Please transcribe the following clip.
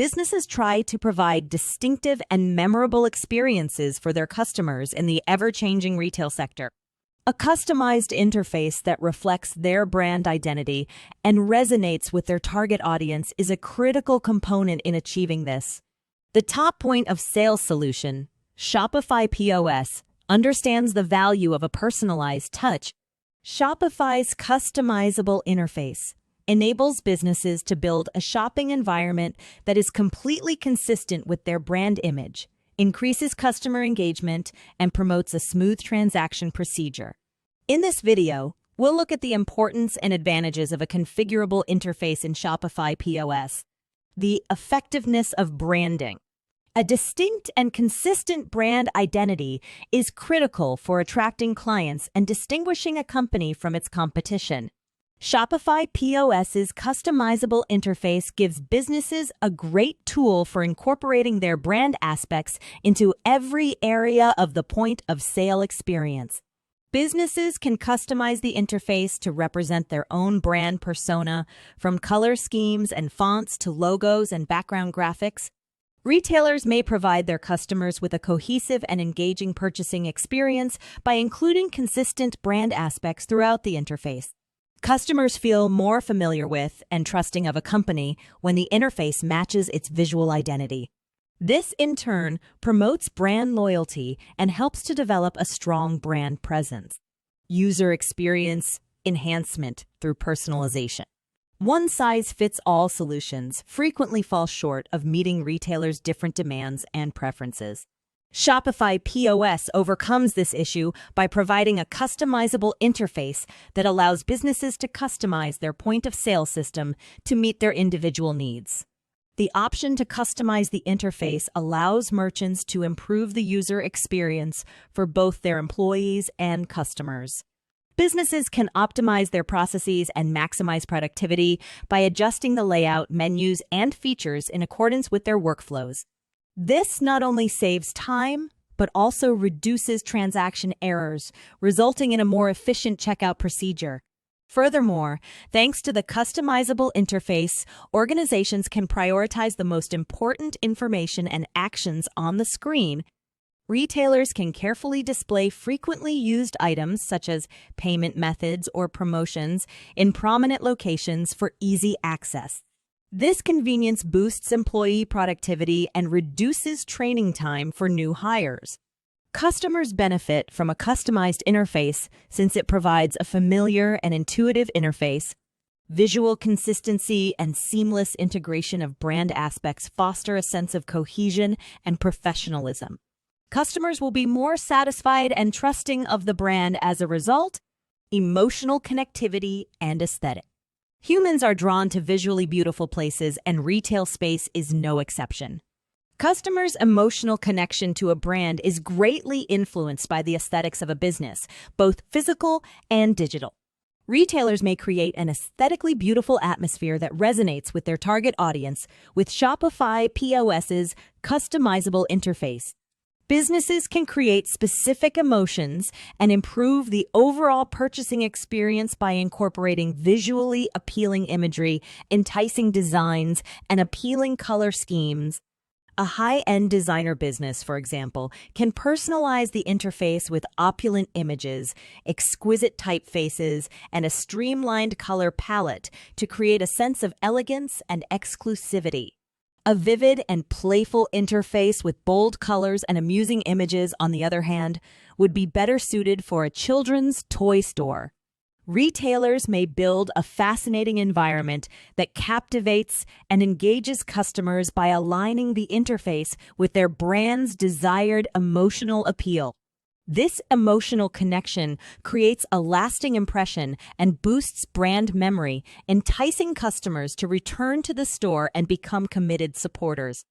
businesses try to provide distinctive and memorable experiences for their customers in the ever-changing retail sector. A customized interface that reflects their brand identity and resonates with their target audience is a critical component in achieving this. The top point of sale solution, Shopify POS, understands the value of a personalized touch. Shopify's customizable interface enables businesses to build a shopping environment that is completely consistent with their brand image, increases customer engagement, and promotes a smooth transaction procedure. In this video, we'll look at the importance and advantages of a configurable interface in Shopify POS, the effectiveness of branding. A distinct and consistent brand identity is critical for attracting clients and distinguishing a company from its competition. Shopify POS's customizable interface gives businesses a great tool for incorporating their brand aspects into every area of the point of sale experience. Businesses can customize the interface to represent their own brand persona, from color schemes and fonts to logos and background graphics. Retailers may provide their customers with a cohesive and engaging purchasing experience by including consistent brand aspects throughout the interface. Customers feel more familiar with and trusting of a company when the interface matches its visual identity. This, in turn, promotes brand loyalty and helps to develop a strong brand presence. User experience enhancement through personalization. One-size-fits-all solutions frequently fall short of meeting retailers' different demands and preferences. Shopify POS overcomes this issue by providing a customizable interface that allows businesses to customize their point-of-sale system to meet their individual needs. The option to customize the interface allows merchants to improve the user experience for both their employees and customers. Businesses can optimize their processes and maximize productivity by adjusting the layout, menus, and features in accordance with their workflows. This not only saves time, but also reduces transaction errors, resulting in a more efficient checkout procedure. Furthermore, thanks to the customizable interface, organizations can prioritize the most important information and actions on the screen. Retailers can carefully display frequently used items such as payment methods or promotions in prominent locations for easy access. This convenience boosts employee productivity and reduces training time for new hires. Customers benefit from a customized interface since it provides a familiar and intuitive interface. Visual consistency and seamless integration of brand aspects foster a sense of cohesion and professionalism. Customers will be more satisfied and trusting of the brand as a result. Emotional connectivity and aesthetic. Humans are drawn to visually beautiful places, and retail space is no exception. Customers' emotional connection to a brand is greatly influenced by the aesthetics of a business, both physical and digital. Retailers may create an aesthetically beautiful atmosphere that resonates with their target audience with Shopify POS's customizable interface. Businesses can create specific emotions and improve the overall purchasing experience by incorporating visually appealing imagery, enticing designs, and appealing color schemes. A high-end designer business, for example, can personalize the interface with opulent images, exquisite typefaces, and a streamlined color palette to create a sense of elegance and exclusivity. A vivid and playful interface with bold colors and amusing images, on the other hand, would be better suited for a children's toy store. Retailers may build a fascinating environment that captivates and engages customers by aligning the interface with their brand's desired emotional appeal. This emotional connection creates a lasting impression and boosts brand memory, enticing customers to return to the store and become committed supporters.